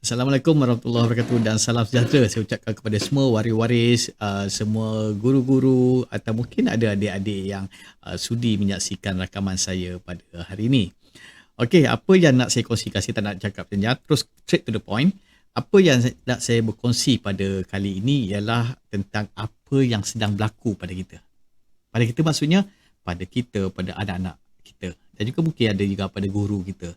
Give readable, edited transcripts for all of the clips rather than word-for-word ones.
Assalamualaikum warahmatullahi wabarakatuh dan salam sejahtera saya ucapkan kepada semua waris-waris, semua guru-guru atau mungkin ada adik-adik yang sudi menyaksikan rakaman saya pada hari ini. Okey, apa yang nak saya kongsikan, saya tak nak cakap panjang, terus straight to the point. Apa yang nak saya berkongsi pada kali ini ialah tentang apa yang sedang berlaku pada kita. Pada kita maksudnya pada kita, pada anak-anak kita. Dan juga mungkin ada juga pada guru kita.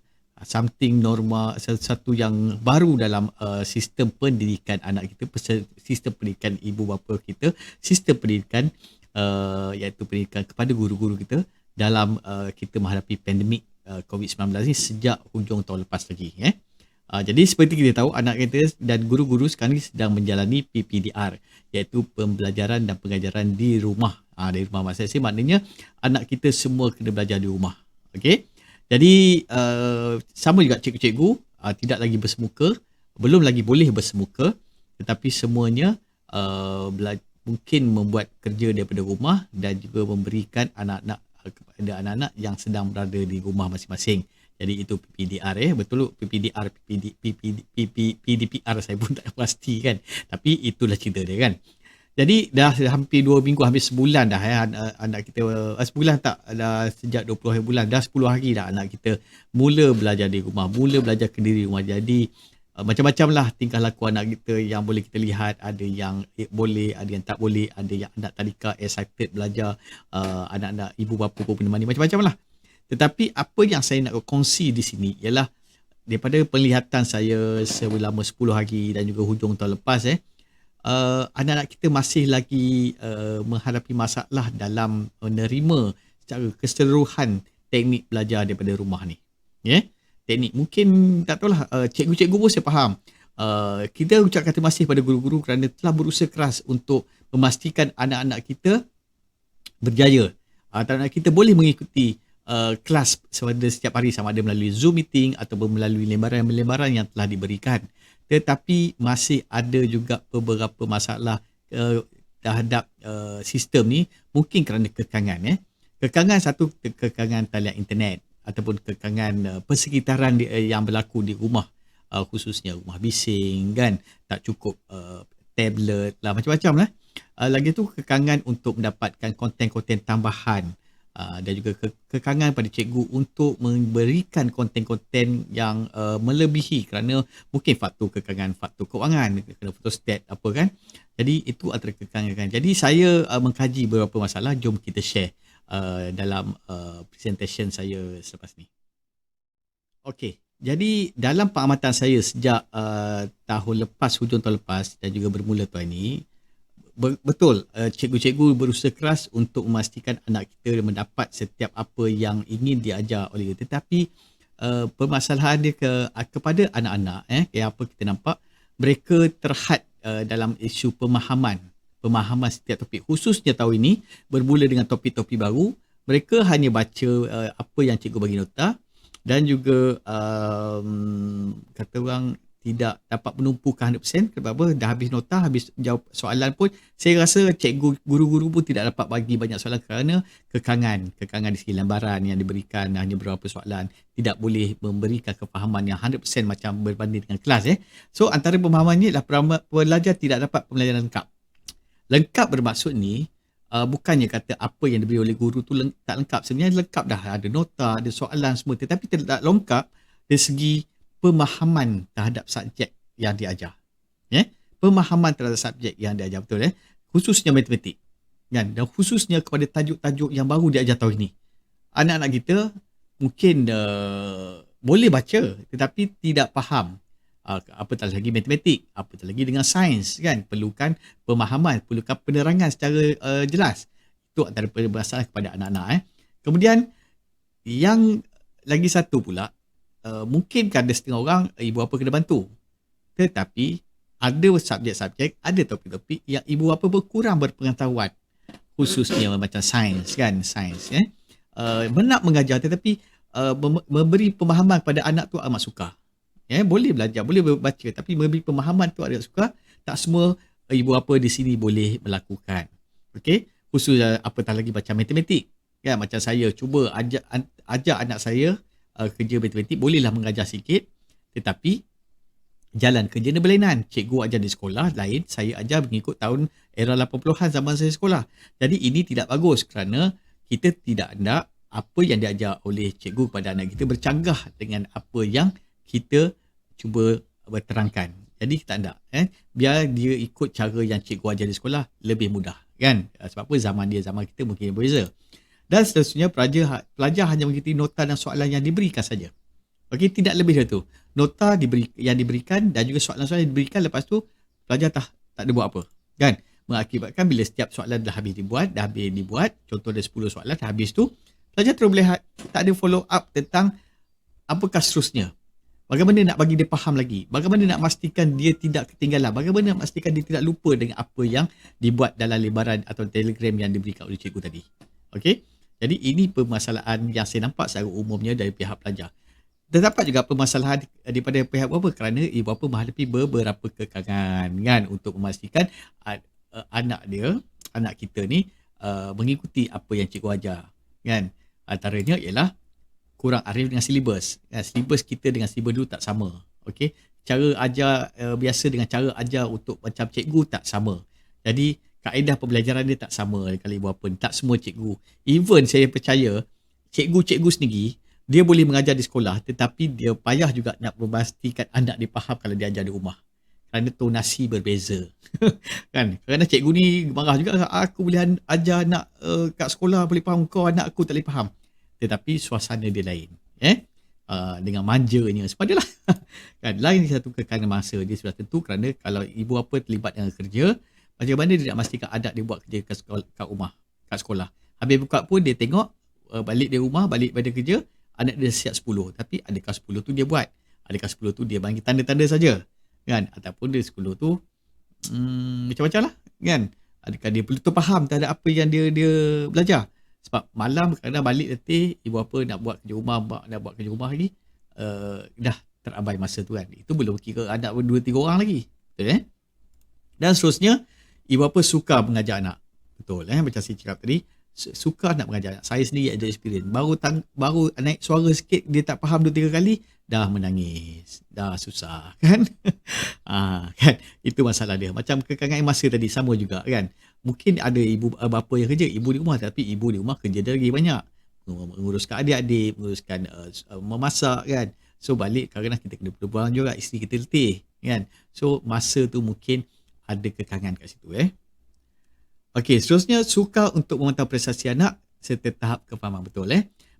Something normal, sesuatu yang baru dalam sistem pendidikan anak kita, sistem pendidikan ibu bapa kita, sistem pendidikan iaitu pendidikan kepada guru-guru kita dalam kita menghadapi pandemik COVID-19 ni sejak hujung tahun lepas lagi. Jadi seperti kita tahu, anak kita dan guru-guru sekarang ni sedang menjalani PPDR, iaitu pembelajaran dan pengajaran di rumah. Dari rumah maksud saya maknanya anak kita semua kena belajar di rumah. Okey. Jadi sama juga cikgu-cikgu tidak lagi bersemuka, belum lagi boleh bersemuka, tetapi semuanya mungkin membuat kerja daripada rumah dan juga memberikan anak-anak kepada anak-anak yang sedang berada di rumah masing-masing. Jadi itu PPDR betul PPDR PDPR saya pun tak pasti kan. Tapi itulah cerita dia kan. Jadi dah hampir 2 minggu, hampir sebulan dah anak kita, sebulan tak, dah sejak 20 hari bulan, dah 10 hari dah anak kita mula belajar di rumah, mula belajar kendiri rumah. Jadi macam-macam lah tingkah laku anak kita yang boleh kita lihat, ada yang boleh, ada yang tak boleh, ada yang anak tadika excited belajar, anak-anak ibu bapa pun menemani, macam-macam lah. Tetapi apa yang saya nak kongsi di sini ialah daripada penglihatan saya selama 10 hari dan juga hujung tahun lepas anak-anak kita masih lagi menghadapi masalah dalam menerima secara keseluruhan teknik belajar daripada rumah ni. Teknik mungkin tak tahulah, cikgu-cikgu pun saya faham. Kita ucapkan terima kasih pada guru-guru kerana telah berusaha keras untuk memastikan anak-anak kita berjaya. Anak-anak kita boleh mengikuti kelas setiap hari, sama ada melalui Zoom meeting ataupun melalui lembaran-lembaran yang telah diberikan. Tetapi masih ada juga beberapa masalah terhadap sistem ni, mungkin kerana kekangan. Kekangan satu, kekangan talian internet ataupun kekangan persekitaran yang berlaku di rumah, khususnya rumah bising kan, tak cukup tablet lah, macam-macam lah. Lagi tu kekangan untuk mendapatkan konten-konten tambahan, dan juga kekangan pada cikgu untuk memberikan konten-konten yang melebihi kerana mungkin faktor kekangan, faktor kewangan, kena photostat apa kan. Jadi itu antara kekangan. Jadi saya mengkaji beberapa masalah, jom kita share dalam presentation saya selepas ni. Okey, jadi dalam pengamatan saya sejak tahun lepas, hujung tahun lepas dan juga bermula tahun ini, betul, cikgu-cikgu berusaha keras untuk memastikan anak kita mendapat setiap apa yang ingin diajar oleh dia. Tetapi permasalahan dia kepada anak-anak, yang apa kita nampak, mereka terhad dalam isu pemahaman setiap topik. Khususnya tahun ini, bermula dengan topik-topik baru, mereka hanya baca apa yang cikgu bagi nota dan juga kata orang tidak dapat menumpukan 100%. Sebab dah habis nota, habis jawab soalan pun, saya rasa cikgu, guru-guru pun tidak dapat bagi banyak soalan kerana kekangan di segi lembaran yang diberikan hanya beberapa soalan, tidak boleh memberikan kefahaman yang 100% macam berbanding dengan kelas. So antara pemahaman ni adalah pelajar tidak dapat pembelajaran lengkap. Lengkap bermaksud ni bukannya kata apa yang diberi oleh guru tu tak lengkap. Sebenarnya lengkap dah, ada nota, ada soalan semua, tetapi tidak lengkap dari segi pemahaman terhadap subjek yang diajar. Pemahaman terhadap subjek yang diajar, betul khususnya matematik kan, dan khususnya kepada tajuk-tajuk yang baru diajar tahun ini. Anak-anak kita mungkin boleh baca tetapi tidak faham apatah lagi matematik, apatah lagi dengan sains kan, perlukan pemahaman, perlukan penerangan secara jelas. Itu antara masalah kepada anak-anak. Kemudian yang lagi satu pula, mungkin ada setengah orang ibu bapa kena bantu, tetapi ada subjek-subjek, ada topik-topik yang ibu bapa kurang berpengetahuan, khususnya macam sains kan, nak mengajar tetapi memberi pemahaman kepada anak tu amat sukar. Boleh belajar, boleh baca, tapi memberi pemahaman tu agak sukar. Tak semua ibu bapa di sini boleh melakukan. Okey, khusus apatah lagi macam matematik kan, macam saya cuba ajak anak saya kerja matematik, bolehlah mengajar sikit, tetapi jalan kerja dan berlainan. Cikgu ajar di sekolah lain, saya ajar mengikut tahun era 80-an zaman saya sekolah. Jadi ini tidak bagus kerana kita tidak nak apa yang diajar oleh cikgu kepada anak kita bercanggah dengan apa yang kita cuba berterangkan. Jadi kita tak nak. Biar dia ikut cara yang cikgu ajar di sekolah lebih mudah. Kan? Sebab apa zaman kita mungkin berbeza. Dan seterusnya pelajar hanya mengikuti nota dan soalan yang diberikan saja. Okey, tidak lebih dari itu. Nota yang diberikan dan juga soalan-soalan yang diberikan, lepas tu pelajar tak ada buat apa. Kan? Mengakibatkan bila setiap soalan dah habis dibuat, contoh ada 10 soalan dah habis tu, pelajar terus boleh tak ada follow up tentang apakah seterusnya. Bagaimana nak bagi dia faham lagi? Bagaimana nak pastikan dia tidak ketinggalan? Bagaimana nak pastikan dia tidak lupa dengan apa yang dibuat dalam lembaran atau telegram yang diberikan oleh cikgu tadi. Okey? Jadi ini permasalahan yang saya nampak secara umumnya dari pihak pelajar. Terdapat juga permasalahan daripada pihak ibu bapa kerana ibu bapa menghadapi beberapa kekangan kan untuk memastikan anak kita ni mengikuti apa yang cikgu ajar kan. Antaranya ialah kurang arif dengan silibus. Silibus kita dengan silibus dulu tak sama. Okey, cara ajar biasa dengan cara ajar untuk macam cikgu tak sama. Jadi kaedah pembelajaran dia tak sama kalau ibu bapa. Tak semua cikgu. Even saya percaya cikgu-cikgu sendiri dia boleh mengajar di sekolah tetapi dia payah juga nak memastikan anak dia faham kalau dia ajar di rumah. Kerana tonasi berbeza. Kan? Kerana cikgu ni marah juga, aku boleh ajar anak kat sekolah boleh faham, kau anak aku tak boleh faham. Tetapi suasana dia lain. Dengan manjanya sebab dia lah. Kan? Lain satu kekangan masa dia sudah tentu kerana kalau ibu bapa terlibat dengan kerja, macam mana dia nak pastikan anak dia buat kerja kat rumah, kat sekolah. Habis buka pun dia tengok balik dia rumah, balik pada kerja, anak dia siap 10. Tapi adakah 10 tu dia buat? Adakah 10 tu dia bagi tanda-tanda saja? Kan? Ataupun dia 10 tu macam-macam lah. Kan? Adakah dia perlu faham terhadap apa yang dia belajar? Sebab malam kadang balik letih, ibu bapa nak buat kerja rumah, mak nak buat kerja rumah lagi, dah terabai masa tu kan. Itu belum kira anak 2-3 orang lagi. Betul Dan seterusnya, ibu bapa suka mengajar anak. Betul macam saya cakap tadi, suka nak mengajar anak. Saya sendiri ada experience. Baru naik suara sikit, dia tak faham 2-3 kali, dah menangis. Dah susah kan? Kan? Itu masalah dia. Macam kekangan masa tadi sama juga kan. Mungkin ada ibu bapa yang kerja, ibu di rumah, tapi ibu di rumah kerja dia lagi banyak. Menguruskan adik-adik, menguruskan memasak kan. So balik kadang-kadang kita kena berbual juga, isteri kita letih kan. So masa tu mungkin ada kekangan kat situ Okey, seterusnya suka untuk memantau prestasi anak serta tahap kefahaman betul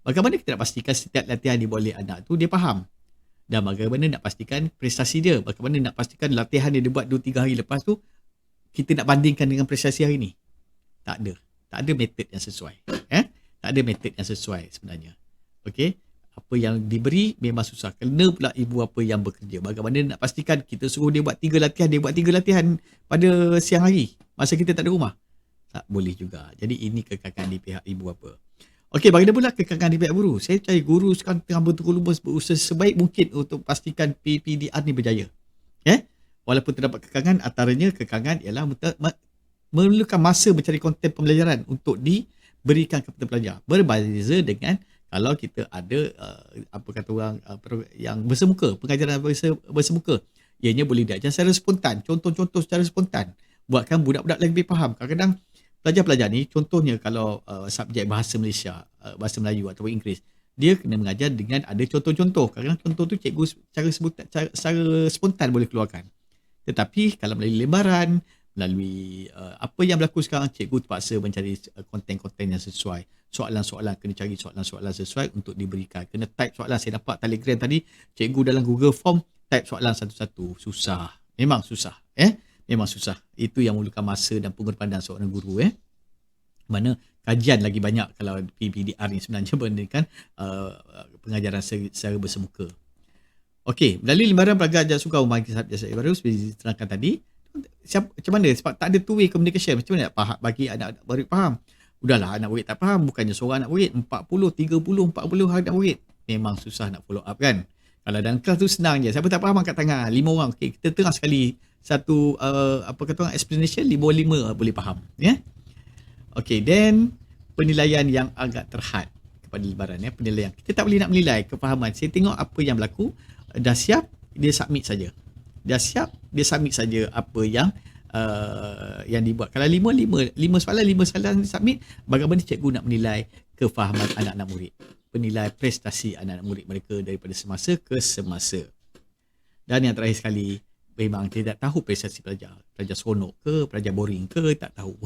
Bagaimana kita nak pastikan setiap latihan dibuat oleh anak tu dia faham? Dan bagaimana nak pastikan prestasi dia? Bagaimana nak pastikan latihan dia buat 2-3 hari lepas tu kita nak bandingkan dengan prestasi hari ni? Tak ada. Tak ada metod yang sesuai. Tak ada metod yang sesuai sebenarnya. Okey, apa yang diberi memang susah. Kena pula ibu apa yang bekerja. Bagaimana nak pastikan kita suruh dia buat 3 latihan, dia buat 3 latihan pada siang hari masa kita tak ada rumah? Tak boleh juga. Jadi ini kekangan di pihak ibu bapa. Okey, bagaimana pula kekangan di pihak guru? Saya percaya guru sekarang tengah berusaha sebaik mungkin untuk pastikan PPDR ni berjaya. Walaupun terdapat kekangan, antaranya kekangan ialah memerlukan masa mencari konten pembelajaran untuk diberikan kepada pelajar. Berbeza dengan kalau kita ada apa kata orang yang bersemuka, pengajaran bersemuka. Ianya boleh diajar secara spontan, contoh-contoh secara spontan. Buatkan budak-budak lebih faham. Kadang-kadang pelajar-pelajar ni, contohnya kalau subjek bahasa Malaysia, bahasa Melayu atau Inggeris, dia kena mengajar dengan ada contoh-contoh. Kadang-kadang contoh tu cikgu secara spontan boleh keluarkan. Tetapi kalau melalui lembaran, melalui apa yang berlaku sekarang, cikgu terpaksa mencari konten-konten yang sesuai. Soalan-soalan, kena cari soalan-soalan sesuai untuk diberikan. Kena type soalan. Saya dapat Telegram tadi, cikgu dalam Google Form, type soalan satu-satu. Susah. Memang susah. Memang susah. Itu yang memerlukan masa dan pengorbanan seorang guru. Mana kajian lagi banyak kalau PPDR ni sebenarnya berbandingkan pengajaran secara bersemuka. Okey, melalui lembaran pelajar ajar sukan rumah jasa baru seperti diterangkan tadi, macam mana? Sebab tak ada two-way communication. Macam mana nak bagi anak murid faham? Udahlah, anak murid tak faham. Bukannya seorang anak murid, 40, 30, 40 anak murid. Memang susah nak follow up kan? Kalau dalam kelas tu senang je. Siapa tak faham angkat tangan. 5 orang. Okey, kita tengah sekali satu apa kata orang explanation, 5 boleh faham. Okey, then penilaian yang agak terhad kepada lembaran. Penilaian. Kita tak boleh nak menilai kefahaman. Saya tengok apa yang berlaku, dah siap, dia submit saja. Dah siap, dia submit saja apa yang dibuat. Kalau lima soalan submit, bagaimana cikgu nak menilai kefahaman anak-anak murid, penilai prestasi anak-anak murid mereka daripada semasa ke semasa. Dan yang terakhir sekali, memang tidak tahu prestasi pelajar seronok ke, pelajar boring ke, tak tahu.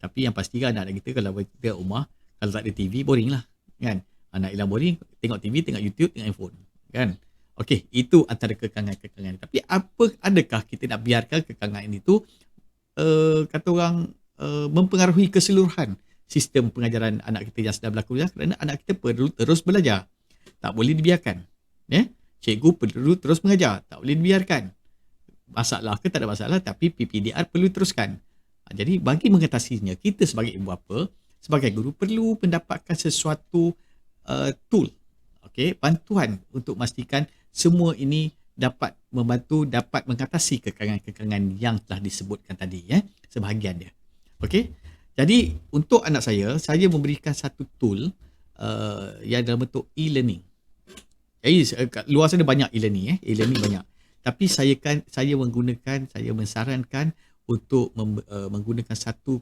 Tapi yang pastikan anak-anak kita kalau kita rumah, kalau tak ada TV, boring lah, kan? Anak hilang boring, tengok TV, tengok YouTube, tengok handphone, kan? Okey, itu antara kekangan-kekangan. Tapi adakah kita nak biarkan kekangan itu kata orang mempengaruhi keseluruhan sistem pengajaran anak kita yang sedang berlaku? Kerana anak kita perlu terus belajar, tak boleh dibiarkan. Cikgu perlu terus mengajar, tak boleh dibiarkan. Masalah ke tak ada masalah, tapi PPDR perlu teruskan. Jadi bagi mengatasinya, kita sebagai ibu bapa, sebagai guru perlu mendapatkan sesuatu tool, bantuan untuk memastikan semua ini dapat membantu, dapat mengatasi kekangan-kekangan yang telah disebutkan tadi, sebahagian dia. Okey. Jadi untuk anak saya memberikan satu tool yang dalam bentuk e-learning. Jadi luar sana banyak e-learning, e-learning banyak. Tapi saya mensarankan untuk menggunakan satu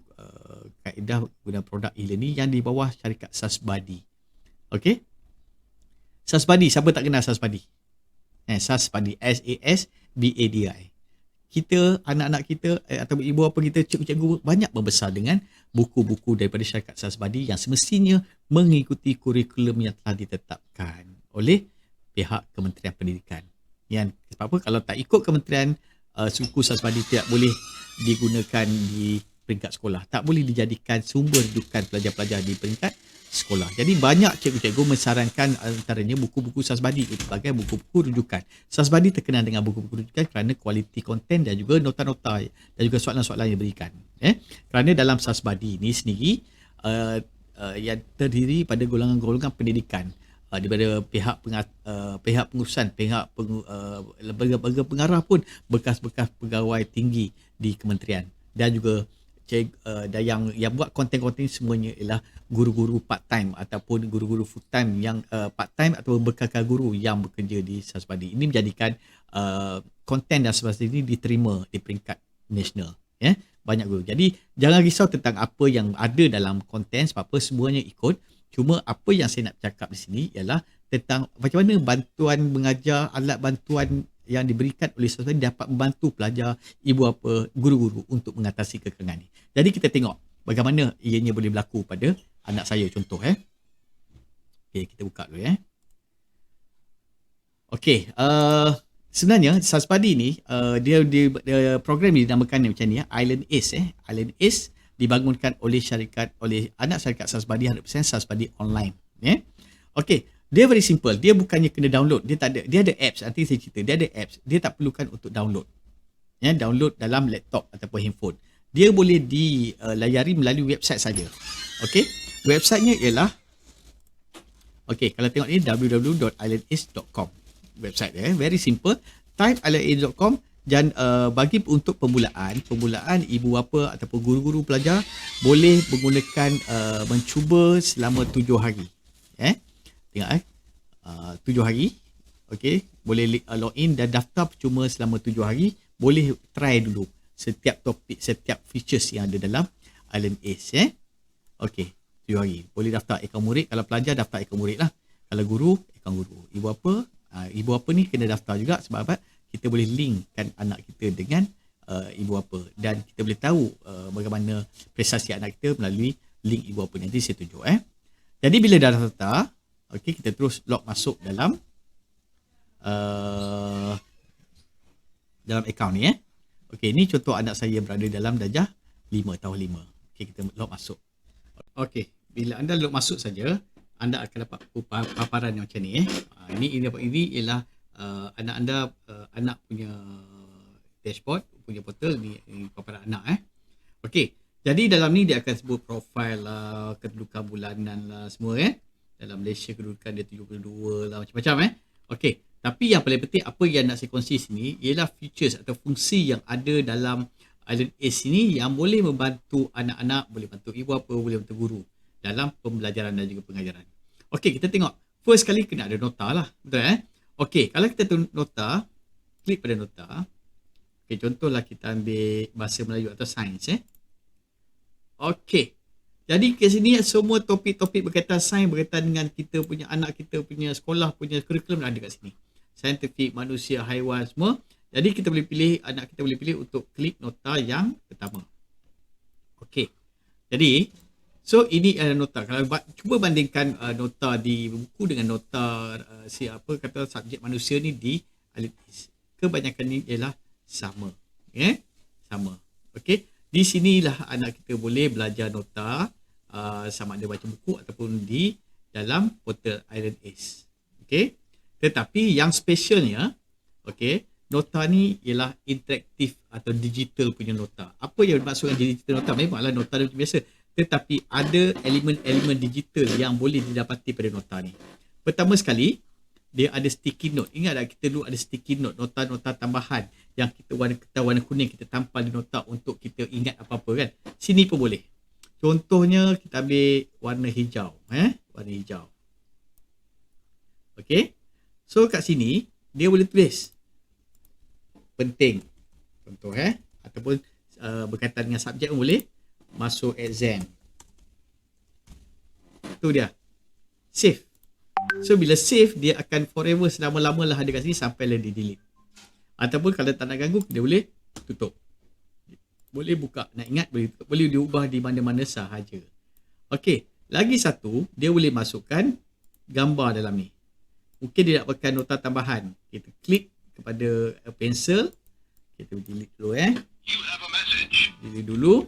kaedah guna produk e-learning yang di bawah syarikat Sasbadi. Okey. Sasbadi, siapa tak kenal Sasbadi? Sasbadi, SASBADI. Kita, anak-anak kita atau ibu bapa kita, cikgu-cikgu banyak membesar dengan buku-buku daripada syarikat Sasbadi yang semestinya mengikuti kurikulum yang telah ditetapkan oleh pihak Kementerian Pendidikan. Yang sebab apa, kalau tak ikut Kementerian, suku Sasbadi tidak boleh digunakan di peringkat sekolah, tak boleh dijadikan sumber rujukan pelajar-pelajar di peringkat sekolah. Jadi banyak cikgu-cikgu mensarankan antaranya buku-buku Sasbadi sebagai buku-buku rujukan. Sasbadi terkenal dengan buku-buku rujukan kerana kualiti konten dan juga nota-nota dan juga soalan-soalan yang diberikan. Kerana dalam Sasbadi ini sendiri yang terdiri pada golongan-golongan pendidikan, daripada pihak pengurusan, lembaga pengarah pun bekas-bekas pegawai tinggi di kementerian, dan juga dan yang buat konten-konten semuanya ialah guru-guru part-time ataupun guru-guru full-time yang part-time atau bekakal guru yang bekerja di Sasbadi. Ini menjadikan konten dan sebagainya ini diterima di peringkat nasional. Banyak guru. Jadi jangan risau tentang apa yang ada dalam konten, sebab apa semuanya ikut. Cuma apa yang saya nak cakap di sini ialah tentang macam mana bantuan mengajar, alat bantuan yang diberikan oleh Sasbadi dapat membantu pelajar, ibu bapa, guru-guru untuk mengatasi kekangan ini. Jadi kita tengok bagaimana ianya boleh berlaku pada anak saya, contoh. Okey, kita buka dulu. Okey, sebenarnya Sasbadi ni dia program ni dinamakan macam ni, Island Ace. Island Ace dibangunkan oleh anak syarikat Sasbadi 100% Sasbadi online. Okey, dia very simple. Dia bukannya kena download. Dia ada apps. Nanti saya cerita. Dia ada apps. Dia tak perlukan untuk download. Download dalam laptop ataupun handphone. Dia boleh dilayari melalui website saja. Okey, websitenya ialah, okey, kalau tengok ni www.islandace.com. Website dia very simple. Type islandace.com. Dan bagi untuk pembulaan ibu bapa ataupun guru-guru pelajar boleh menggunakan mencuba selama 7 hari. Tengok 7 hari. Okey, boleh login dan daftar percuma selama 7 hari. Boleh try dulu setiap topik, setiap features yang ada dalam Island Ace. Okey, 7 hari. Boleh daftar akaun murid. Kalau pelajar, daftar akaun murid lah. Kalau guru, akaun guru. Ibu bapa ni kena daftar juga, sebab apa? Kita boleh linkkan anak kita dengan ibu bapa, dan kita boleh tahu bagaimana prestasi anak kita melalui link ibu bapa. Nanti saya tunjuk. Jadi bila dah daftar, okey, kita terus log masuk dalam akaun ni. Okey, ni contoh anak saya berada dalam darjah 5, tahun 5. Okey, kita log masuk. Okey, bila anda log masuk saja, anda akan dapat paparan yang macam ni. Ini ialah anak anda, anak punya dashboard, punya portal ni paparan anak. Okey, jadi dalam ni dia akan sebut profil lah, kedudukan bulanan lah, semua. Dalam Malaysia kedudukan dia 72 lah, macam-macam. Okey, tapi yang paling penting apa yang nak saya kongsi sini ialah features atau fungsi yang ada dalam Island Ace ini yang boleh membantu anak-anak, boleh bantu ibu bapa, boleh bantu guru dalam pembelajaran dan juga pengajaran. Okey, kita tengok. First kali kena ada nota lah, betul. Okey, kalau kita tengok nota, klik pada nota. Okay, contohlah kita ambil bahasa Melayu atau sains. Okey. Jadi ke sini semua topik-topik berkaitan sains, berkaitan dengan kita punya anak, kita punya sekolah, punya kurikulum ada kat sini. Saintifik, manusia, haiwan semua. Jadi kita boleh pilih, anak kita boleh pilih untuk klik nota yang pertama. Okey. Jadi, so ini adalah nota. Kalau cuba bandingkan nota di buku dengan nota siapa kata subjek manusia ni di IELTS. Kebanyakan ni ialah sama. Sama. Okey. Di sinilah anak kita boleh belajar nota sama ada baca buku ataupun di dalam portal IELTS. Okey. Tetapi yang specialnya, okey, nota ni ialah interaktif atau digital punya nota. Apa yang dimaksudkan digital nota? Memanglah nota macam biasa, tetapi ada elemen-elemen digital yang boleh didapati pada nota ni. Pertama sekali, dia ada sticky note. Ingat tak kita dulu ada sticky note, nota-nota tambahan yang kita warna kuning kita tampal di nota untuk kita ingat apa-apa kan. Sini pun boleh. Contohnya kita ambil warna hijau, warna hijau. Okey. So kat sini dia boleh tulis penting. Contoh ataupun berkaitan dengan subjek pun boleh. Masuk exam. Tu dia. Save. So bila save dia akan forever selama-lama lah ada kat sini sampai dia delete. Ataupun kalau tak nak ganggu dia boleh tutup. Boleh buka, nak ingat boleh tutup. Boleh diubah di mana-mana sahaja. Okey, lagi satu dia boleh masukkan gambar dalam ni. Mungkin dia nak pakai nota tambahan. Kita klik kepada pensel. Kita delete dulu delete dulu.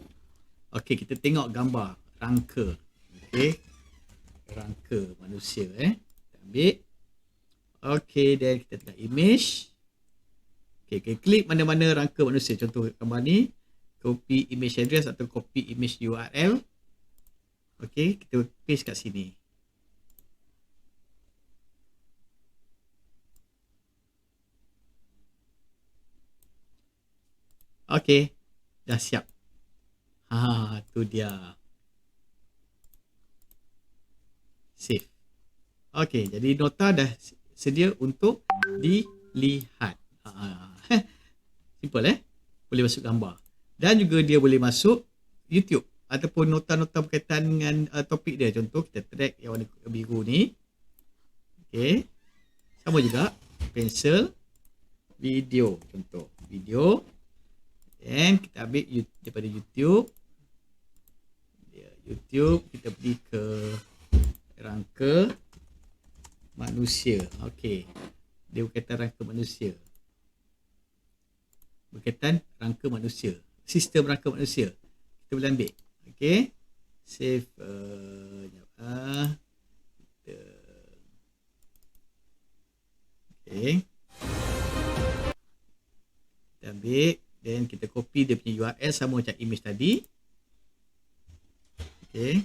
Okey, kita tengok gambar rangka. Okey. Rangka manusia Kita ambil. Okey, dan kita tengok image. Okey, kita klik mana-mana rangka manusia. Contoh gambar ni, copy image address atau copy image URL. Okey, kita paste kat sini. Okey, dah siap. Tu dia. Save. Okey, jadi nota dah sedia untuk dilihat. Simple Boleh masuk gambar. Dan juga dia boleh masuk YouTube ataupun nota-nota berkaitan dengan topik dia. Contoh kita track yang warna biru ni. Okey. Sama juga pensel video, contoh video. Dan kita ambil daripada YouTube. YouTube kita pergi ke rangka manusia. Okey. Dia berkaitan rangka manusia. Berkaitan rangka manusia. Sistem rangka manusia. Kita boleh ambil. Okey. Save. Okey. Kita ambil. Dan kita copy dia punya URL sama macam image tadi. Okey.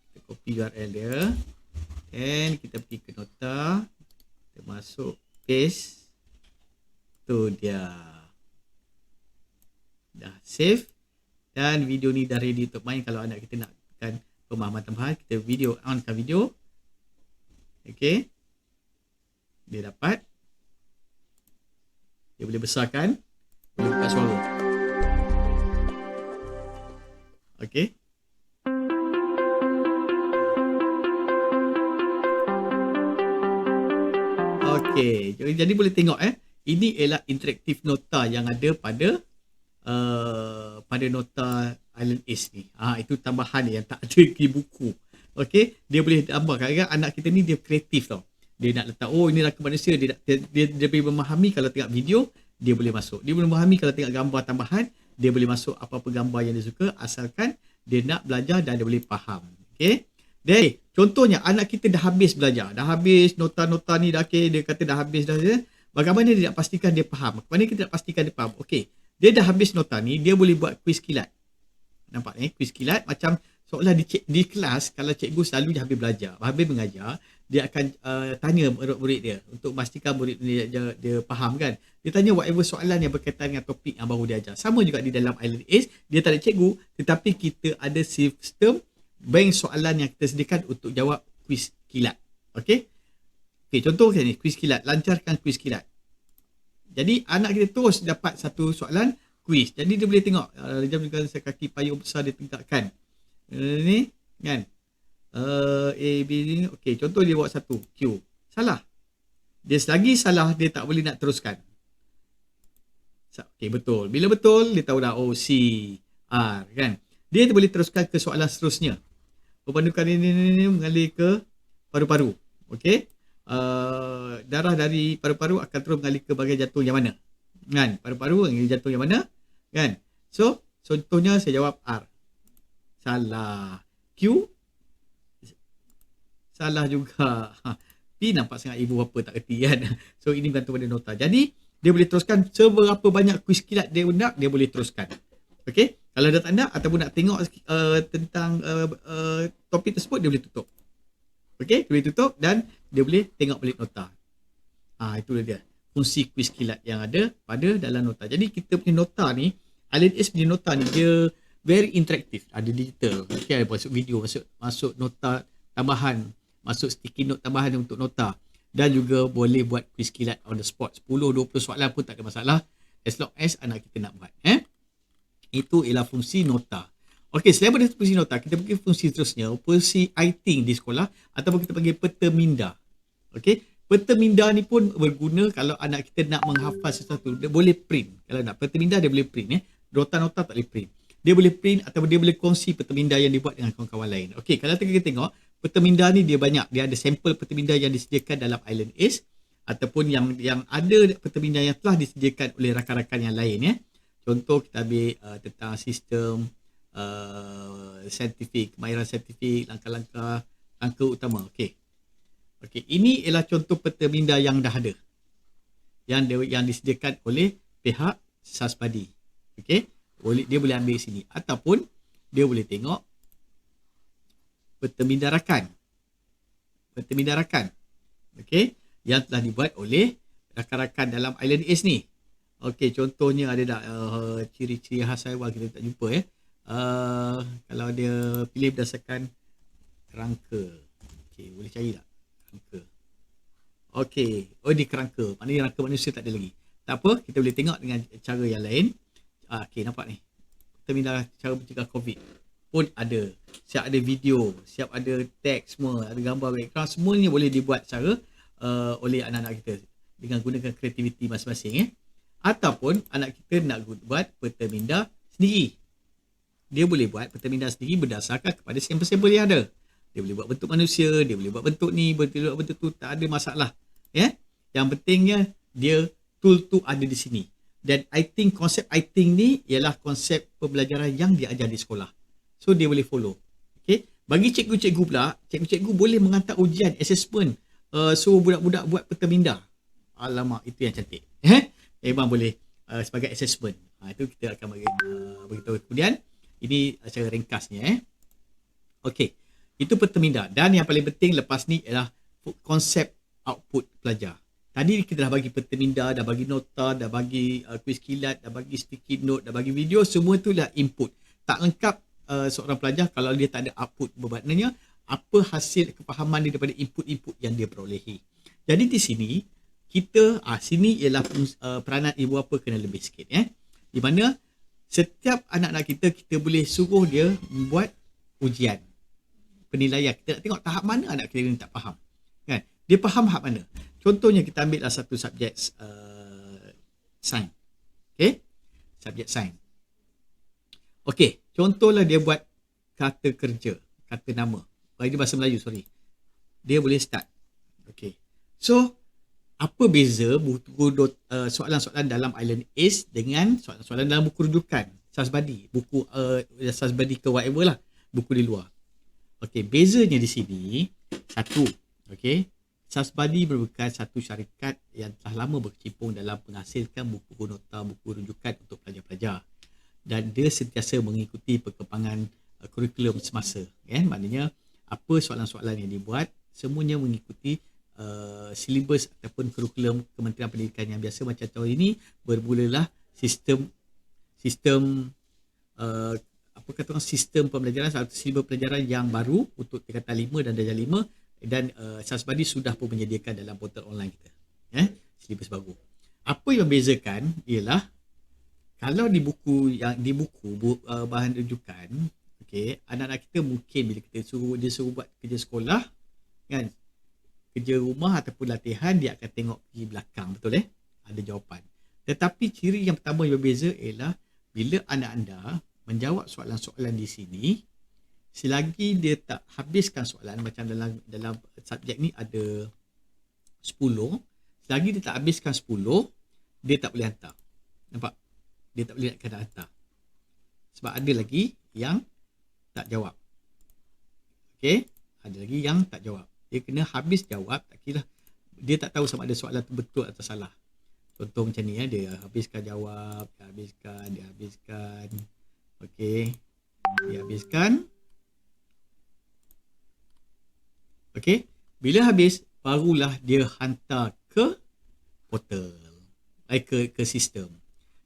Kita copy URL dia. And kita pergi ke nota. Kita masuk paste. Tu dia. Dah save. Dan video ni dah ready untuk main. Kalau anak kita nakkan pemahaman tambahan, kita onkan video. Okey. Dia dapat. Dia boleh besarkan. Boleh buka suara. Okey. Okey. Jadi boleh tengok ini ialah interaktif nota yang ada pada nota IELTS ni. Itu tambahan yang tak ada di buku. Okey. Dia boleh tambah. Kadang-kadang anak kita ni dia kreatif tau. Dia nak letak, ini rangka manusia, dia boleh memahami kalau tengok video, dia boleh masuk. Dia boleh memahami kalau tengok gambar tambahan, dia boleh masuk apa-apa gambar yang dia suka, asalkan dia nak belajar dan dia boleh faham. Okay. Dan contohnya, anak kita dah habis belajar, dah habis nota-nota ni, dia kata dah habis dah. Bagaimana dia nak pastikan dia faham? Bagaimana kita nak pastikan dia faham? Okay. Dia dah habis nota ni, dia boleh buat kuis kilat. Nampak kuis kilat macam seolah di kelas, kalau cikgu selalu dia habis belajar, habis mengajar, dia akan tanya murid-murid dia untuk memastikan murid dia faham kan. Dia tanya whatever soalan yang berkaitan dengan topik yang baru dia ajar. Sama juga di dalam IELTS, dia tak ada cikgu, tetapi kita ada sistem bank soalan yang kita sediakan untuk jawab kuis kilat. Okey? Okey, contoh ni kuis kilat, lancarkan kuis kilat. Jadi anak kita terus dapat satu soalan kuis. Jadi dia boleh tengok jam juga kaki payung besar dia tegakkan. Ni kan. A, B ni. Okey, contoh dia buat satu Q. Salah. Dia selagi salah dia tak boleh nak teruskan. Okey, betul. Bila betul dia tahu dah C, R kan. Dia boleh teruskan ke soalan seterusnya. Pembandukan ini mengalir ke paru-paru. Okey. Darah dari paru-paru akan terus mengalir ke bahagian jantung yang mana? Kan? Paru-paru mengalir jantung yang mana? Kan? So, contohnya saya jawab R. Salah. Q. Salah juga. P nampak sangat ibu bapa tak kerti kan. So, ini bergantung pada nota. Jadi, dia boleh teruskan seberapa banyak kuis kilat dia nak, dia boleh teruskan. Okey? Kalau dah tak nak ataupun nak tengok tentang topik tersebut, dia boleh tutup. Okey? Dia boleh tutup dan dia boleh tengok balik nota. Itu dia. Fungsi kuis kilat yang ada pada dalam nota. Jadi, kita punya nota ni, IELTS punya nota ni, dia very interaktif. Ada digital. Okay, ada masuk video, masuk nota tambahan, masuk sticky note tambahan untuk nota. Dan juga boleh buat kuis kilat on the spot. 10-20 soalan pun tak ada masalah. As long as anak kita nak buat. Itu ialah fungsi nota. Okey, selain daripada fungsi nota, kita pergi fungsi seterusnya. Fungsi writing di sekolah. Ataupun kita panggil peta minda. Okey, peta minda ni pun berguna kalau anak kita nak menghafal sesuatu. Dia boleh print. Kalau nak peta minda, dia boleh print. Nota-nota tak boleh print. Dia boleh print ataupun dia boleh kongsi peta minda yang dibuat dengan kawan-kawan lain. Okey, kalau kita tengok, peta minda ni dia banyak. Dia ada sampel peta minda yang disediakan dalam IELTS ataupun yang ada peta minda yang telah disediakan oleh rakan-rakan yang lain. Contoh kita ambil tentang sistem saintifik, kemahiran saintifik, langkah-langkah utama. Okey. Okey, ini ialah contoh peta minda yang dah ada. Yang disediakan oleh pihak Sasbadi. Okey. Dia boleh ambil sini ataupun dia boleh tengok peta minda rakan. Peta minda rakan. Okey, yang telah dibuat oleh rakan-rakan dalam IELTS ni. Okey, contohnya ada tak ciri-ciri khas haiwan kita tak jumpa kalau dia pilih berdasarkan kerangka. Okey, boleh cari tak kerangka? Okey, di kerangka. Maknanya kerangka manusia tak ada lagi. Tak apa, kita boleh tengok dengan cara yang lain. Okey, nampak ni. Peta minda cara mencegah COVID pun ada. Siap ada video, siap ada teks semua, ada gambar background, semuanya boleh dibuat secara oleh anak-anak kita dengan gunakan kreativiti masing-masing. Ataupun anak kita nak buat peta minda sendiri. Dia boleh buat peta minda sendiri berdasarkan kepada sampel-sampel yang ada. Dia boleh buat bentuk manusia, dia boleh buat bentuk ni, boleh buat bentuk tu, tak ada masalah. Yang pentingnya dia tool tu ada di sini. Dan konsep writing ni ialah konsep pembelajaran yang diajar di sekolah. So dia boleh follow. Okay. Bagi cikgu-cikgu pula, cikgu-cikgu boleh menghantar ujian, assessment. So budak-budak buat peta minda. Alamak, itu yang cantik. Memang boleh sebagai assessment. Itu kita akan beritahu kemudian. Ini cara ringkasnya. Okey. Itu peta minda. Dan yang paling penting lepas ni ialah konsep output pelajar. Tadi kita dah bagi peta minda, dah bagi nota, dah bagi kuis kilat, dah bagi sticky note, dah bagi video. Semua tu dah input. Tak lengkap seorang pelajar kalau dia tak ada output. Bermaknanya apa hasil kefahaman dia daripada input-input yang dia perolehi. Jadi di sini kita sini ialah peranan ibu bapa kena lebih sikit di mana setiap anak-anak kita boleh suruh dia membuat ujian penilaian. Kita nak tengok tahap mana anak kita ni tak faham kan, dia faham tahap mana. Contohnya kita ambillah satu subjek sains. Okey, subjek sains. Okey, contohlah dia buat kata kerja, kata nama. Bagi dia bahasa Melayu, sorry. Dia boleh start. Okey. So, apa beza buku soalan-soalan dalam IELTS dengan soalan-soalan dalam buku rujukan Sasbadi, buku Sasbadi ke whatever lah, buku di luar. Okey, bezanya di sini satu. Okey. Sasbadi merupakan satu syarikat yang telah lama berkecimpung dalam menghasilkan buku nota, buku rujukan untuk pelajar-pelajar. Dan dia sentiasa mengikuti perkembangan kurikulum semasa. Maknanya apa soalan-soalan yang dibuat semuanya mengikuti silibus ataupun kurikulum Kementerian Pendidikan yang biasa. Macam tahun ini bermulalah sistem sistem pembelajaran, satu silibus pelajaran yang baru untuk tingkatan 5 dan darjah 5, dan Sasbadi sudah pun menyediakan dalam portal online kita silibus baru. Apa yang membezakan ialah kalau di buku bahan rujukan, okey, anak-anak kita mungkin bila kita suruh buat kerja sekolah kan, kerja rumah ataupun latihan, dia akan tengok pergi belakang, betul ada jawapan. Tetapi ciri yang pertama yang berbeza ialah bila anak anda menjawab soalan-soalan di sini, selagi dia tak habiskan soalan, macam dalam subjek ni ada 10, selagi dia tak habiskan 10, dia tak boleh hantar. Nampak? Dia tak boleh nak hantar. Sebab ada lagi yang tak jawab. Okey? Ada lagi yang tak jawab. Dia kena habis jawab, tak kira dia tak tahu sama ada soalan tu betul atau salah. Contoh macam ni, dia habiskan jawab, dia habiskan. Okey. Dia habiskan. Okey. Bila habis, barulah dia hantar ke portal. Ke sistem.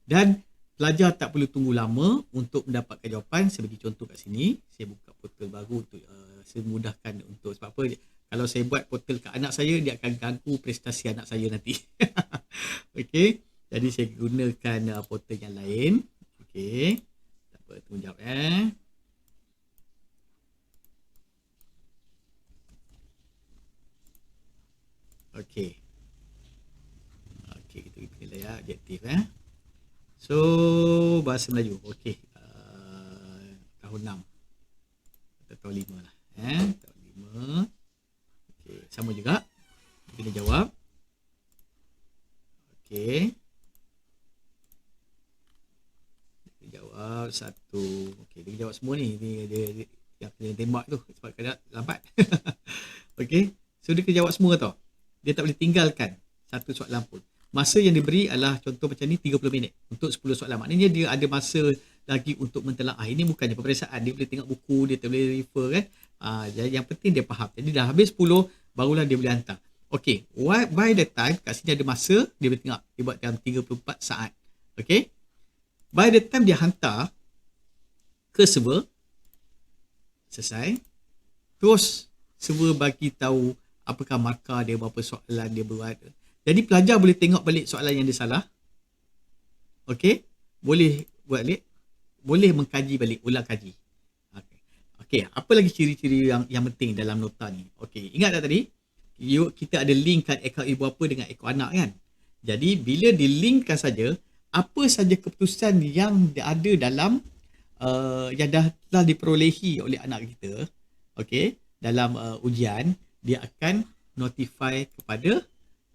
Dan pelajar tak perlu tunggu lama untuk mendapatkan jawapan. Saya bagi contoh kat sini. Saya buka portal baru untuk saya mudahkan untuk, sebab apa? Kalau saya buat portal kat anak saya, dia akan ganggu prestasi anak saya nanti. Okey. Jadi saya gunakan portal yang lain. Okey. Tak apa, tunggu jap Okey. Okey, kita pilih ya adjektif So, bahasa Melayu. Okey. Tahun 6. Atau tahun 5 lah. Tahun 5. Okey, sama juga. Kita jawab. Okey. Dia jawab satu. Okey, dia jawab semua ni. Dia yang kena tembak tu sebab kadang lambat. Okey. So dia kena jawab semua tau. Dia tak boleh tinggalkan satu soalan pun. Masa yang diberi adalah contoh macam ni 30 minit untuk 10 soalan. Maknanya dia ada masa lagi untuk mentelaah. Ini bukannya peperiksaan. Dia boleh tengok buku, dia boleh refer kan. Yang penting dia faham. Jadi dah habis 10, barulah dia boleh hantar. Okey, by the time, kat sini ada masa, dia boleh tengok. Dia buat dalam 34 saat. Okey. By the time dia hantar ke server, selesai. Terus server bagi tahu apakah markah dia, berapa soalan dia buat. Jadi pelajar boleh tengok balik soalan yang dia salah. Okey, boleh buat balik, boleh mengkaji balik, ulang kaji. Okey, apa lagi ciri-ciri yang penting dalam nota ni? Okey, ingat tak tadi? Kita ada linkkan akaun ibu bapa dengan akaun anak kan? Jadi bila dilinkkan saja, apa saja keputusan yang ada dalam yang telah diperolehi oleh anak kita, okey, dalam ujian, dia akan notify kepada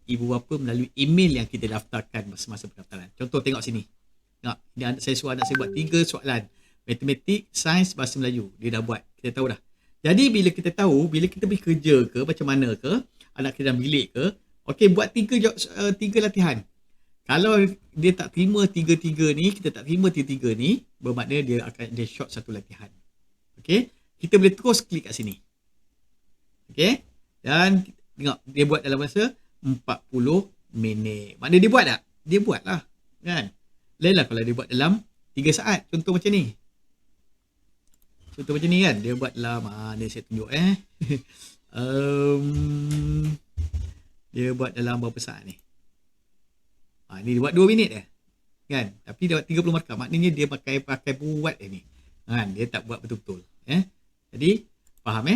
ibu bapa melalui email yang kita daftarkan semasa pendaftaran. Contoh tengok sini. Tengok, saya suruh anak saya buat 3 soalan. Matematik, sains, bahasa Melayu. Dia dah buat. Kita tahu dah. Jadi bila kita tahu, bila kita pergi kerja ke, macam mana ke, anak kita dalam bilik ke, okey, buat 3 latihan. Kalau dia tak terima 3-3 ni, kita tak terima 3-3 ni, bermakna dia short satu latihan. Okey, kita boleh terus klik kat sini. Okey, dan tengok, dia buat dalam masa 40 minit. Maknanya dia buat tak? Dia buat lah. Kan? Lainlah kalau dia buat dalam 3 saat. Contoh macam ni. Contoh macam ni kan. Dia buat dalam, ni saya tunjuk dia buat dalam berapa saat ni? Ni dia buat 2 minit kan? Tapi dia buat 30 markah. Maknanya dia pakai buat ni. Kan? Dia tak buat betul-betul. Jadi, faham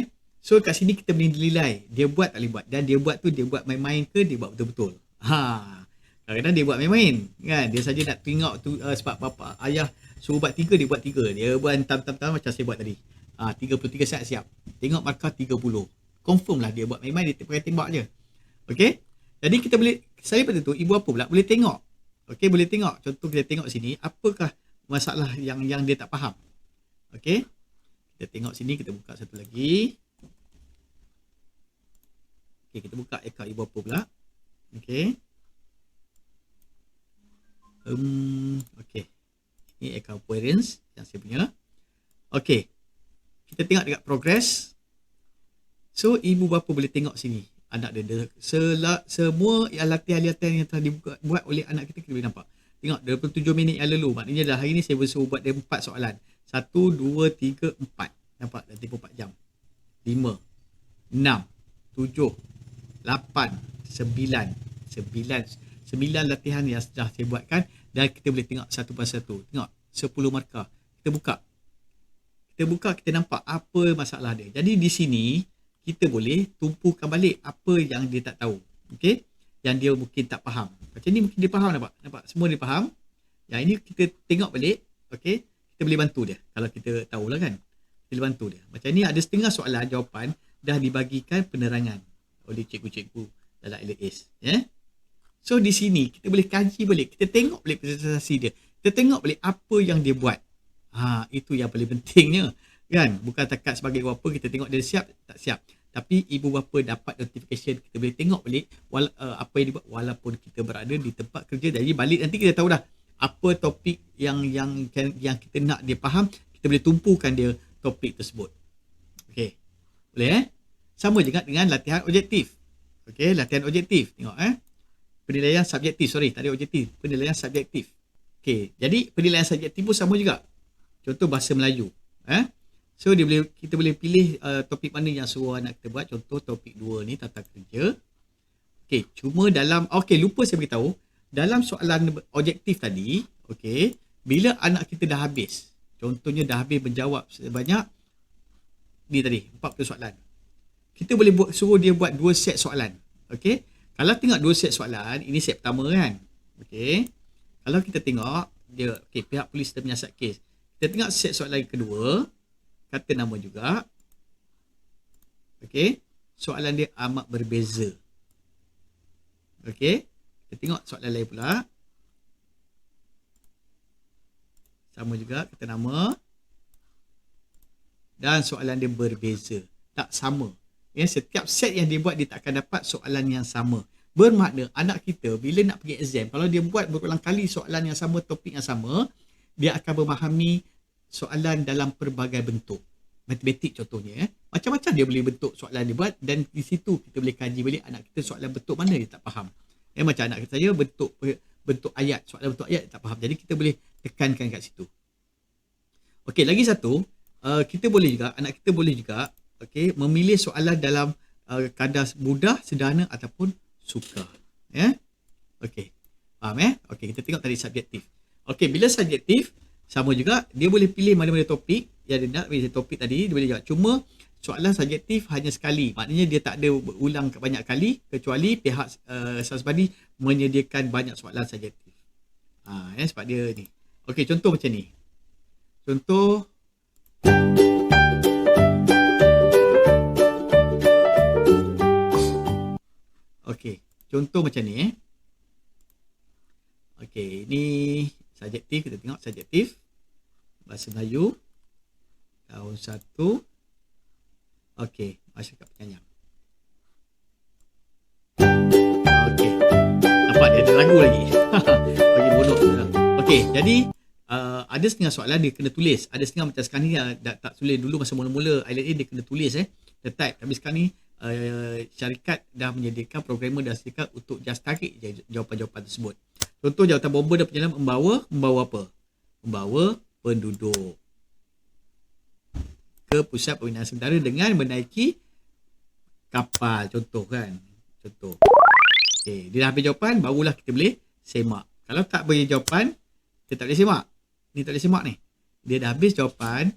So kat sini kita boleh nilai dia buat tak boleh buat, dan dia buat tu dia buat main-main ke dia buat betul-betul. Kadang-kadang dia buat main-main kan, dia saja nak tengok tu sebab bapa ayah suruh buat 3, dia buat 3. Dia buat tam macam saya buat tadi. 33 saat siap. Tengok markah 30. Confirm lah dia buat main-main, dia pakai tembak je. Okey? Jadi kita boleh, saya pada tu ibu apa pula boleh tengok. Okey, boleh tengok. Contoh kita tengok sini, apakah masalah yang dia tak faham. Okey? Kita tengok sini, kita buka satu lagi. Okey, kita buka akaun ibu bapa pula. Okey. Okey. Ini akaun parents yang saya punya. Okey. Kita tengok dekat progress. So, ibu bapa boleh tengok sini. Anak dia semua latihan-latihan yang telah dibuat oleh anak kita boleh nampak. Tengok 27 minit yang lalu. Maknanya dah hari ni saya bersuruh buat dia 4 soalan. 1, 2, 3, 4. Nampak dah 24 jam. 5, 6, 7, 8, 9, 9 latihan yang sudah saya buatkan dan kita boleh tengok satu persatu. Tengok 10 markah. Kita buka, kita nampak apa masalah dia. Jadi di sini kita boleh tumpukan balik apa yang dia tak tahu. Okey? Yang dia mungkin tak faham. Macam ni mungkin dia faham, nampak? Semua dia faham. Yang ini kita tengok balik, okey? Kita boleh bantu dia. Kalau kita tahulah kan. Kita boleh bantu dia. Macam ni ada setengah soalan jawapan dah dibagikan penerangan oleh cikgu-cikgu dalam LAS. Ya? So di sini kita boleh kaji balik. Kita tengok balik presentasi dia. Kita tengok balik apa yang dia buat. Itu yang paling pentingnya. Kan? Bukan takat sebagai ibu bapa kita tengok dia siap, tak siap. Tapi ibu bapa dapat notification. Kita boleh tengok balik apa yang dia buat walaupun kita berada di tempat kerja. Jadi balik nanti kita tahu dah apa topik yang kita nak dia faham. Kita boleh tumpukan dia topik tersebut. Okey. Boleh Sama juga dengan latihan objektif. Okey, latihan objektif. Tengok penilaian subjektif. Tak ada objektif. Penilaian subjektif. Okey, jadi penilaian subjektif pun sama juga. Contoh bahasa Melayu. So kita boleh pilih topik mana yang suruh anak kita buat. Contoh topik 2 ni tata kerja. Okey, cuma lupa saya beritahu. Dalam soalan objektif tadi, okey, bila anak kita dah habis. Contohnya dah habis menjawab sebanyak ni tadi 40 soalan. Kita boleh suruh dia buat 2 set soalan. Okey. Kalau tengok 2 set soalan, ini set pertama kan. Okey. Kalau kita tengok dia pihak polis dah menyiasat kes. Kita tengok set soalan kedua, kata nama juga. Okey. Soalan dia amat berbeza. Okey. Kita tengok soalan lain pula. Sama juga kata nama. Dan soalan dia berbeza. Tak sama. Setiap set yang dia buat, dia tak akan dapat soalan yang sama. Bermakna anak kita bila nak pergi exam, kalau dia buat berulang kali soalan yang sama, topik yang sama, dia akan memahami soalan dalam pelbagai bentuk. Matematik contohnya. Macam-macam dia boleh bentuk soalan dia buat dan di situ kita boleh kaji balik anak kita soalan bentuk mana dia tak faham. Macam anak saya bentuk ayat, soalan bentuk ayat dia tak faham. Jadi kita boleh tekankan kat situ. Okey, lagi satu, anak kita boleh juga memilih soalan dalam kadar mudah, sederhana ataupun sukar. Okey. Faham Okey, kita tengok tadi subjektif. Okey, bila subjektif sama juga dia boleh pilih mana-mana topik yang dia nak. Bila topik tadi dia boleh jawab. Cuma soalan subjektif hanya sekali. Maknanya dia tak ada berulang banyak kali kecuali pihak Sasbadi menyediakan banyak soalan subjektif. Sebab dia ni. Okey, contoh macam ni. Contoh Okey, contoh macam ni Okey, ni subjektif, kita tengok subjektif. Bahasa Melayu tahun 1. Okey, masyarakat penyayang. Okey. Nampak dia ada lagu lagi. Bagi bodoh. Okey, jadi ada setengah soalan dia kena tulis. Ada setengah macam sekarang ni tak tulis. Dulu masa mula-mula IELTS dia kena tulis dia type. Tapi sekarang ni syarikat dah menyediakan, programmer dah sediakan untuk just tarik jawapan-jawapan tersebut. Contoh jawatan bomba dan penyelam membawa apa? Membawa penduduk ke pusat pembinaan sementara dengan menaiki kapal. Contoh kan. Contoh. Okey, dia dah habis jawapan, barulah kita boleh semak. Kalau tak bagi jawapan, kita tak boleh semak. Ni tak boleh semak ni. Dia dah habis jawapan.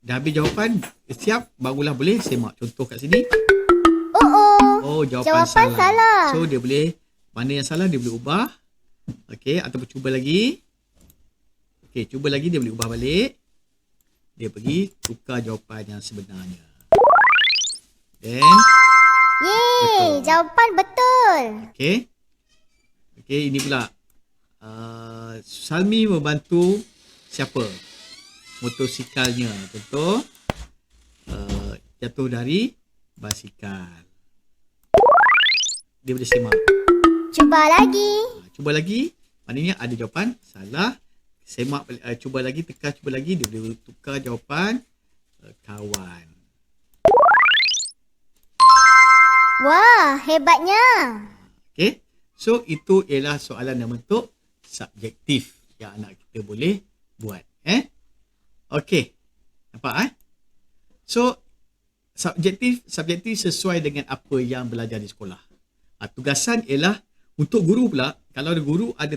Dah habis jawapan, siap, barulah boleh semak. Contoh kat sini. Jawapan salah. So dia boleh, mana yang salah dia boleh ubah. Okey, ataupun cuba lagi. Okey, cuba lagi dia boleh ubah balik. Dia pergi tukar jawapan yang sebenarnya. Then yeay, jawapan betul. Okey. Okey, ini pula. Salmi membantu siapa? Motosikalnya. Contoh jatuh dari basikal. Dia boleh semak. Cuba lagi. Maknanya ada jawapan salah. Semak, cuba lagi, cuba lagi. Dia boleh tukar jawapan kawan. Wah, hebatnya. Okey. So itu ialah soalan yang bentuk subjektif yang anak kita boleh buat. Okey. Nampak So subjektif sesuai dengan apa yang belajar di sekolah. Tugasan ialah untuk guru pula. Kalau ada guru ada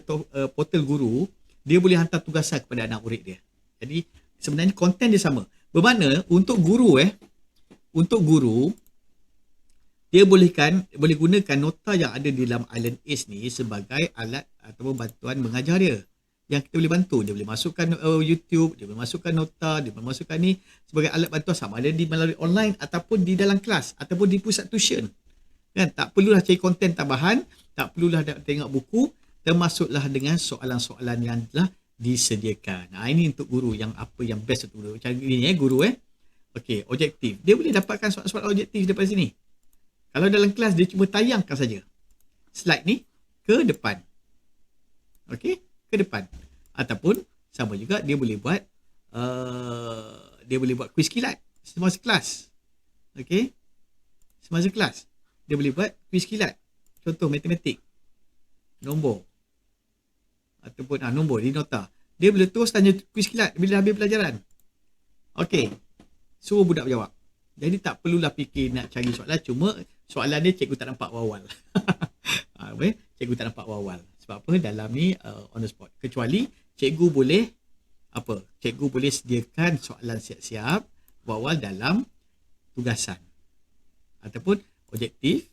portal guru, dia boleh hantar tugasan kepada anak murid dia. Jadi sebenarnya konten dia sama. Bermakna untuk guru dia boleh gunakan nota yang ada di dalam Island Ace ni sebagai alat ataupun bantuan mengajar dia. Yang kita boleh bantu, dia boleh masukkan YouTube, dia boleh masukkan nota, dia boleh masukkan ni sebagai alat bantuan, sama ada di melalui online ataupun di dalam kelas ataupun di pusat tuition. Kan, tak perlulah cari konten tambahan, tak perlulah tengok buku, termasuklah dengan soalan-soalan yang telah disediakan. Ini untuk guru, yang apa yang best untuk guru. Macam ni guru Okey, objektif. Dia boleh dapatkan soalan-soalan objektif daripada sini. Kalau dalam kelas dia cuma tayangkan saja slide ni ke depan. Okey, ke depan. Ataupun sama juga dia boleh buat kuis kilat semasa kelas. Okey. Semasa kelas dia boleh buat kuis kilat. Contoh matematik. Nombor. Ataupun nombor di nota. Dia boleh terus tanya kuis kilat bila habis pelajaran. Okey. Suruh budak berjawab. Jadi tak perlulah fikir nak cari soalan, cuma soalan dia cikgu tak nampak awal. Cikgu tak nampak awal. Sebab apa? Dalam ni on the spot. Kecuali cikgu boleh sediakan soalan siap-siap awal dalam tugasan ataupun objektif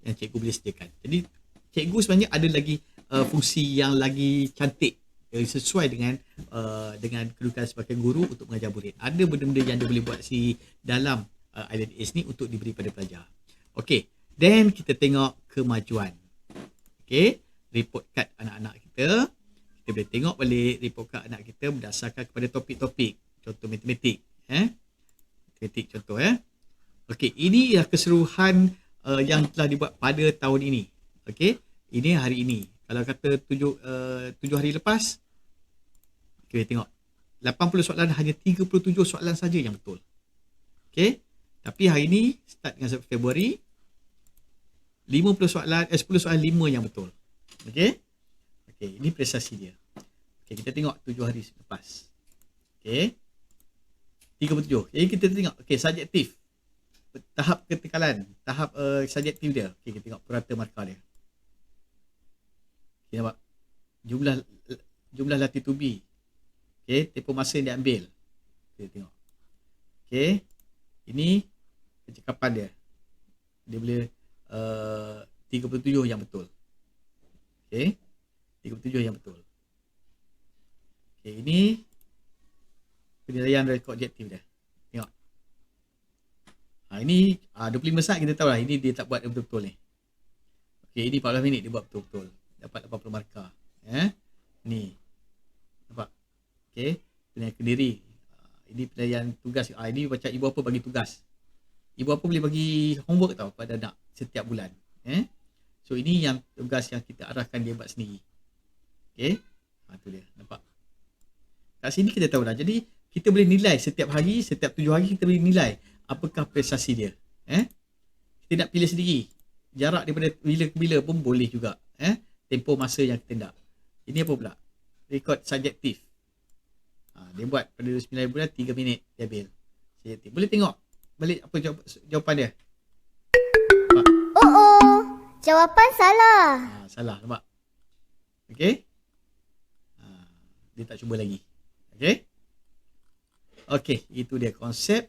yang cikgu boleh sediakan. Jadi cikgu sebenarnya ada lagi fungsi yang lagi cantik yang sesuai dengan kedudukan sebagai guru untuk mengajar murid. Ada benda-benda yang dia boleh buat dalam Island Ace ni untuk diberi pada pelajar. Okey, then kita tengok kemajuan. Okey, report card anak-anak kita. Kita boleh tengok balik report card anak kita berdasarkan kepada topik-topik. Contoh matematik. Matematik contoh. Okey, ini ialah keseluruhan yang telah dibuat pada tahun ini. Okey, ini hari ini. Kalau kata 7 hari lepas, kita tengok 80 soalan, hanya 37 soalan saja yang betul. Okey, tapi hari ini start dengan Februari, 10 soalan 5 yang betul. Okey. Okey, ini prestasi dia. Okey, kita tengok 7 hari lepas. Okey. 37. Jadi kita tengok okey subjektif. Tahap ketekalan, tahap subjektif dia. Okey, kita tengok purata markah dia. Okey, nampak? Jumlah latih to be. Okey, tempoh masa yang diambil. Kita tengok. Okey. Ini kecekapan dia. Dia boleh 37 yang betul. Okey. 37 yang betul. Okey, ini penilaian rekod objektif dia. Tengok. Ini 25 saat kita tahu lah ini dia tak buat betul-betul ni. Okey, ini 14 minit dia buat betul-betul. Dapat 80 markah. Ni. Nampak? Okey, penilaian Kediri. Ini penilaian tugas. Ini macam ibu bapa bagi tugas. Ibu bapa boleh bagi homework tau pada anak setiap bulan. So ini yang tugas yang kita arahkan dia buat sendiri. Okey. Tu dia. Nampak? Kat sini kita tahu dah. Jadi kita boleh nilai setiap hari, setiap 7 hari kita boleh nilai apakah prestasi dia. Kita nak pilih sendiri. Jarak daripada bila ke bila pun boleh juga. Tempoh masa yang kita nak. Ini apa pula? Rekod subjektif. Dia buat pada 9 bulan 3 minit dia ambil. Subjektif. Boleh tengok balik apa jawapan dia. Jawapan salah. Salah, nampak? Okey. Dia tak cuba lagi. Okey. Okey, itu dia konsep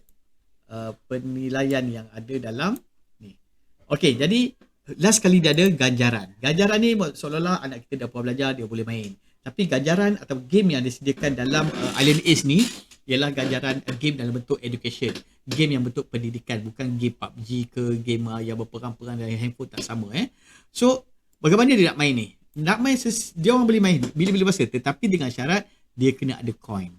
penilaian yang ada dalam ni. Okey, jadi last kali dia ada ganjaran. Ganjaran ni seolah-olah anak kita dah puas belajar, dia boleh main. Tapi ganjaran atau game yang disediakan dalam Island Ace ni ialah ganjaran game dalam bentuk education. Game yang bentuk pendidikan, bukan game PUBG ke game yang berperang-perang dalam handphone, tak sama. So, bagaimana dia nak main ni? Nak main, dia orang boleh main bila-bila masa, tetapi dengan syarat dia kena ada coin.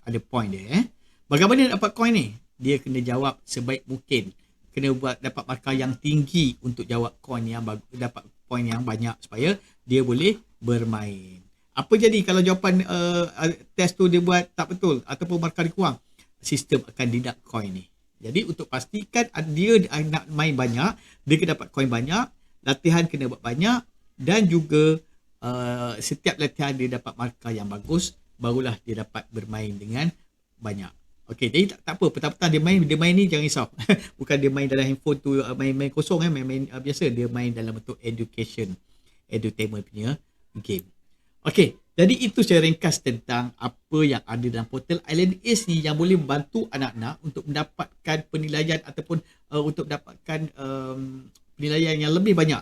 Ada point dia. Bagaimana nak dapat coin ni? Dia kena jawab sebaik mungkin. Kena dapat markah yang tinggi untuk jawab coin yang dapat point yang banyak supaya dia boleh bermain. Apa jadi kalau jawapan test tu dia buat tak betul ataupun markah dia kurang? Sistem akan deduct coin ni. Jadi untuk pastikan dia nak main banyak, dia kena dapat coin banyak, latihan kena buat banyak dan juga setiap latihan dia dapat markah yang bagus, barulah dia dapat bermain dengan banyak. Okey, jadi tak apa, petang-petang dia main ni jangan risau. Bukan dia main dalam handphone tu main-main kosong main-main biasa, dia main dalam bentuk education, edutainment punya game. Okey, jadi itu secara ringkas tentang apa yang ada dalam portal Island Ace ni yang boleh membantu anak-anak untuk mendapatkan penilaian ataupun untuk mendapatkan penilaian yang lebih banyak,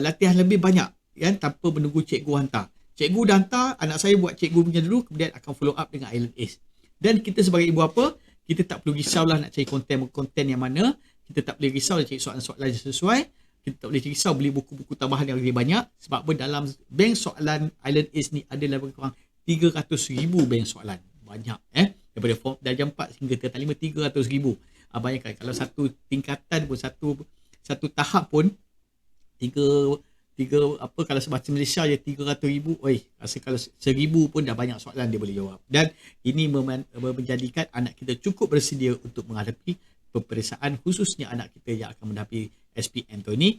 latihan lebih banyak kan, tanpa menunggu cikgu hantar. Cikgu dah hantar, anak saya buat cikgu punya dulu, kemudian akan follow up dengan Island Ace. Dan kita sebagai ibu bapa, kita tak perlu risaulah nak cari konten yang mana, kita tak boleh risau nak cari soalan-soalan yang sesuai, kita tak boleh risau beli buku-buku tambahan yang lebih banyak, sebab apa dalam bank soalan Island Ace ni ada lebih kurang 300,000 bank soalan. Banyak daripada form darjah 4 hingga tingkatan 5, 300,000. Bayangkan kalau satu tingkatan pun, satu tahap pun tiga kalau sebahasa Malaysia je 300,000, rasa kalau 1,000 pun dah banyak soalan dia boleh jawab. Dan ini menjadikan anak kita cukup bersedia untuk menghadapi peperiksaan, khususnya anak kita yang akan menghadapi SPM tahun ini.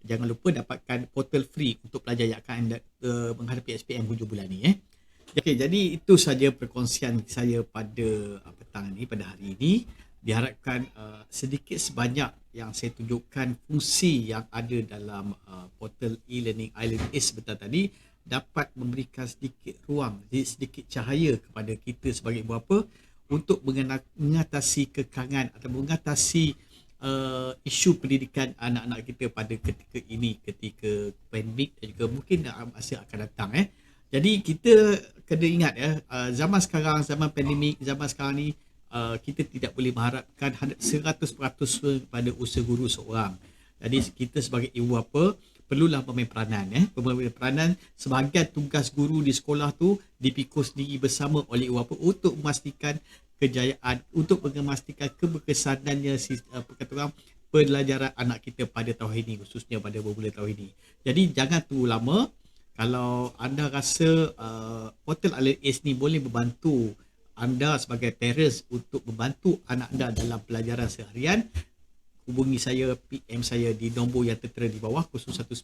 Jangan lupa dapatkan portal free untuk pelajar yang akan menghadapi SPM hujung bulan ni. Okey, jadi itu saja perkongsian saya pada petang ni, pada hari ini. Diharapkan sedikit sebanyak yang saya tunjukkan fungsi yang ada dalam portal e-learning Island Ace sebentar tadi dapat memberikan sedikit ruang, sedikit cahaya kepada kita sebagai ibu bapa untuk mengatasi kekangan atau mengatasi isu pendidikan anak-anak kita pada ketika ini, ketika pandemik dan juga mungkin masa akan datang. Jadi kita kena ingat zaman sekarang, zaman pandemik, zaman sekarang ni, kita tidak boleh mengharapkan 100% kepada usaha guru seorang. Jadi kita sebagai ibu bapa perlulah pemain peranan. Sebahagian tugas guru di sekolah tu dipikul sendiri bersama oleh ibu bapa untuk memastikan kejayaan, untuk memastikan keberkesanannya pelajaran anak kita pada tahun ini, khususnya pada bermula tahun ini. Jadi jangan tunggu lama. Kalau anda rasa portal Island Ace ni boleh membantu anda sebagai parents untuk membantu anak anda dalam pelajaran seharian, hubungi saya, PM saya di nombor yang tertera di bawah 019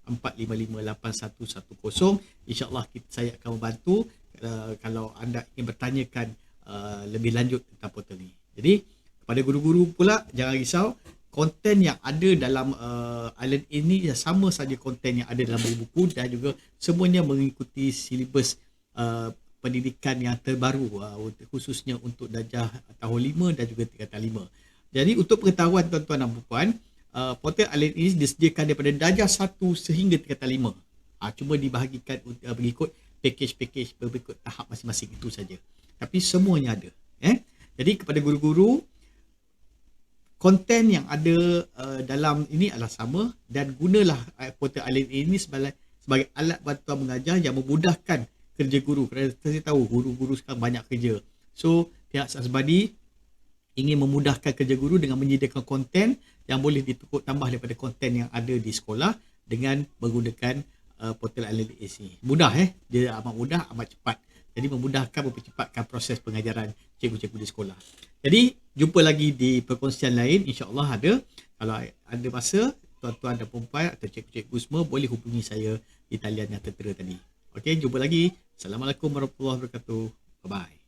455 8110. InsyaAllah saya akan membantu kalau anda ingin bertanyakan lebih lanjut tentang portal ni. Jadi kepada guru-guru pula, jangan risau, konten yang ada dalam Island ini sama saja konten yang ada dalam buku dan juga semuanya mengikuti silibus pendidikan yang terbaru, khususnya untuk darjah tahun 5 dan juga tingkatan 5. Jadi untuk pengetahuan tuan-tuan dan puan, portal Island ini disediakan daripada darjah 1 sehingga tingkatan 5. Cuma dibahagikan mengikut package berikut tahap masing-masing, itu saja. Tapi semuanya ada. Jadi kepada guru-guru, konten yang ada dalam ini adalah sama, dan gunalah portal Island ini sebagai alat bantuan mengajar yang memudahkan kerja guru, kerana saya tahu guru-guru sekarang banyak kerja. So pihak Sasbadi ingin memudahkan kerja guru dengan menyediakan konten yang boleh ditukar tambah daripada konten yang ada di sekolah dengan menggunakan portal Island Ace ni. Mudah dia amat mudah, amat cepat. Jadi memudahkan, mempercepatkan proses pengajaran cikgu-cikgu di sekolah. Jadi jumpa lagi di perkongsian lain, insya-Allah ada. Kalau ada masa, tuan-tuan dan puan atau cikgu-cikgu semua boleh hubungi saya di talian yang tertera tadi. Okey, jumpa lagi. Assalamualaikum warahmatullahi wabarakatuh. Bye-bye.